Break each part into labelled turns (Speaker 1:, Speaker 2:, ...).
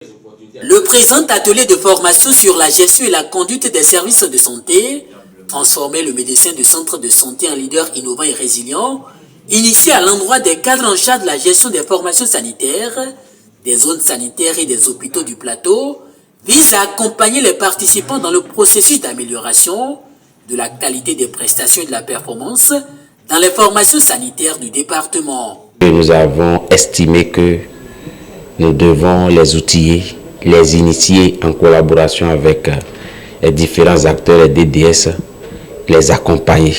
Speaker 1: Le présent atelier de formation sur la gestion et la conduite des services de santé, transformer le médecin de centre de santé en leader innovant et résilient, initié à l'endroit des cadres en charge de la gestion des formations sanitaires, des zones sanitaires et des hôpitaux du plateau, vise à accompagner les participants dans le processus d'amélioration de la qualité des prestations et de la performance dans les formations sanitaires du département.
Speaker 2: Nous avons estimé que nous devons les outiller, les initier en collaboration avec les différents acteurs et DDS, les accompagner.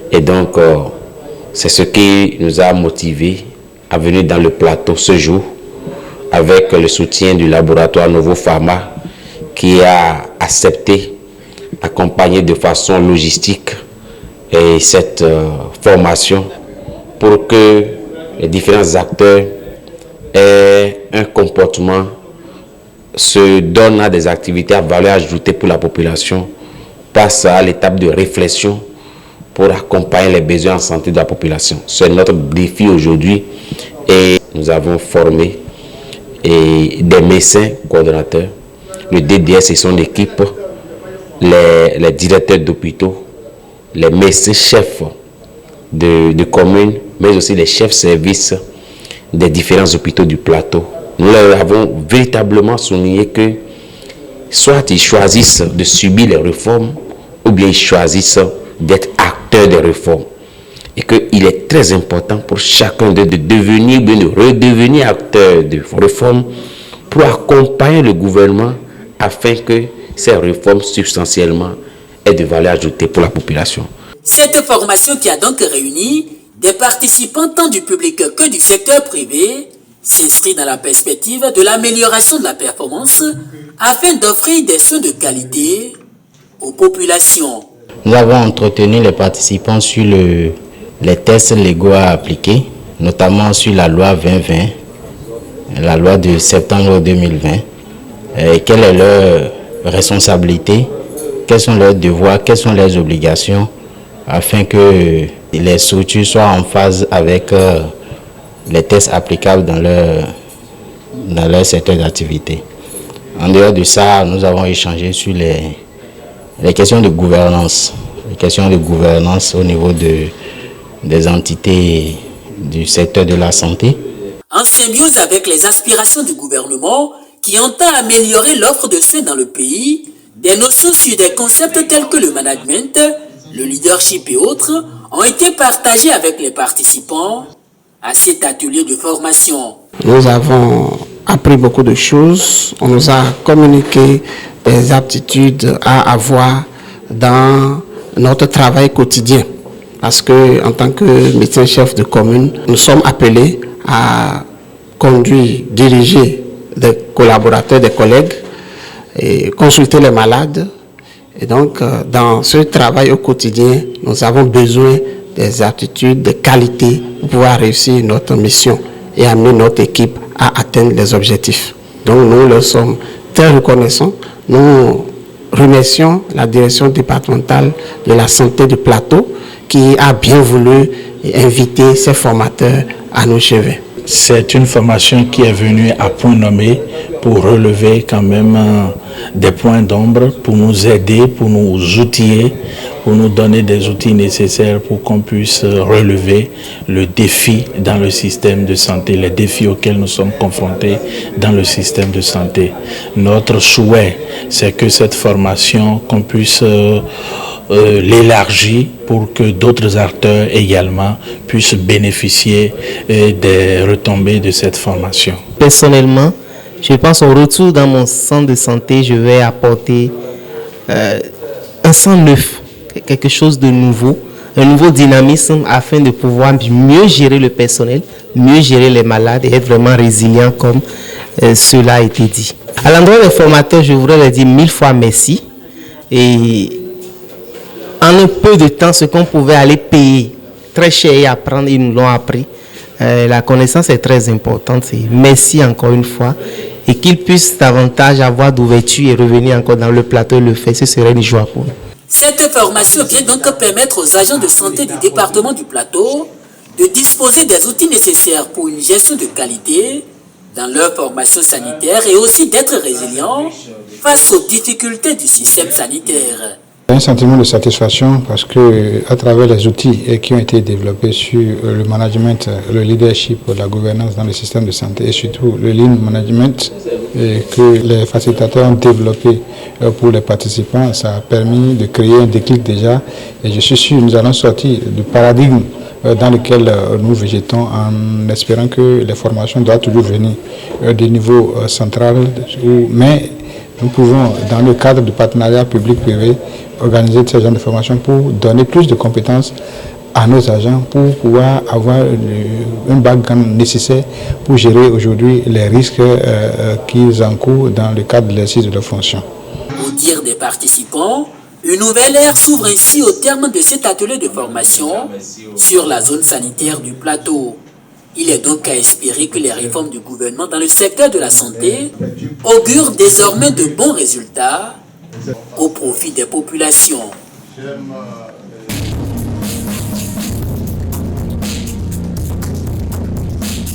Speaker 2: Et donc, c'est ce qui nous a motivés à venir dans le plateau ce jour avec le soutien du laboratoire Novo Pharma qui a accepté d'accompagner de façon logistique et cette formation pour que les différents acteurs aient un comportement, se donnent à des activités à valeur ajoutée pour la population, passent à l'étape de réflexion pour accompagner les besoins en santé de la population. C'est notre défi aujourd'hui et nous avons formé des médecins coordonnateurs, le DDS et son équipe, les directeurs d'hôpitaux, les médecins chefs de communes, mais aussi les chefs services des différents hôpitaux du plateau. Nous leur avons véritablement souligné que soit ils choisissent de subir les réformes ou bien ils choisissent d'être acteurs des réformes. Et qu'il est très important pour chacun de devenir, bien de redevenir acteur de réformes pour accompagner le gouvernement afin que ces réformes substantiellement aient de valeur ajoutée pour la population.
Speaker 1: Cette formation qui a donc réuni des participants tant du public que du secteur privé s'inscrit dans la perspective de l'amélioration de la performance afin d'offrir des soins de qualité aux populations.
Speaker 3: Nous avons entretenu les participants sur les tests légaux à appliquer, notamment sur la loi 2020, la loi de septembre 2020. Quelle est leur responsabilité, quels sont leurs devoirs, quelles sont leurs obligations, afin que les structures soient en phase avec les tests applicables dans leur secteur d'activité. En dehors de ça, nous avons échangé sur les questions de gouvernance, au niveau des entités du secteur de la santé.
Speaker 1: En symbiose avec les aspirations du gouvernement qui entend améliorer l'offre de soins dans le pays, des notions sur des concepts tels que le management, le leadership et autres ont été partagées avec les participants à cet atelier de formation.
Speaker 4: Nous avons appris beaucoup de choses. On nous a communiqué des aptitudes à avoir dans notre travail quotidien. Parce que, en tant que médecin-chef de commune, nous sommes appelés à conduire, diriger des collaborateurs, des collègues, et consulter les malades. Et donc, dans ce travail au quotidien, nous avons besoin des aptitudes de qualité pour pouvoir réussir notre mission et amener notre équipe à atteindre les objectifs. Donc, nous leur sommes très reconnaissants. Nous remercions la direction départementale de la santé du plateau qui a bien voulu inviter ces formateurs à nos cheveux.
Speaker 5: C'est une formation qui est venue à point nommé pour relever quand même des points d'ombre, pour nous aider, pour nous outiller, pour nous donner des outils nécessaires pour qu'on puisse relever le défi dans le système de santé, les défis auxquels nous sommes confrontés dans le système de santé. Notre souhait, c'est que cette formation, qu'on puisse l'élargir pour que d'autres acteurs également puissent bénéficier des retombées de cette formation.
Speaker 6: Personnellement, je pense au retour dans mon centre de santé, je vais apporter un sang neuf, quelque chose de nouveau, un nouveau dynamisme afin de pouvoir mieux gérer le personnel, mieux gérer les malades et être vraiment résilient comme cela a été dit. À l'endroit des formateurs, je voudrais leur dire 1000 fois merci. Et en un peu de temps, ce qu'on pouvait aller payer très cher et apprendre, ils nous l'ont appris. La connaissance est très importante. Merci encore une fois. Et qu'ils puissent davantage avoir d'ouverture et revenir encore dans le plateau et le faire. Ce serait une joie pour nous.
Speaker 1: Cette formation vient donc permettre aux agents de santé du département du plateau de disposer des outils nécessaires pour une gestion de qualité dans leur formation sanitaire et aussi d'être résilients face aux difficultés du système sanitaire.
Speaker 7: Un sentiment de satisfaction parce que à travers les outils qui ont été développés sur le management, le leadership, la gouvernance dans le système de santé et surtout le lean management que les facilitateurs ont développé pour les participants, ça a permis de créer un déclic déjà et je suis sûr que nous allons sortir du paradigme dans lequel nous végétons en espérant que les formations doivent toujours venir du niveau central, mais nous pouvons, dans le cadre du partenariat public-privé, organiser ce genre de formation pour donner plus de compétences à nos agents pour pouvoir avoir un background nécessaire pour gérer aujourd'hui les risques qu'ils encourent dans le cadre de l'exercice de leurs fonctions.
Speaker 1: Au dire des participants, une nouvelle ère s'ouvre ainsi au terme de cet atelier de formation sur la zone sanitaire du plateau. Il est donc à espérer que les réformes du gouvernement dans le secteur de la santé augurent désormais de bons résultats au profit des populations.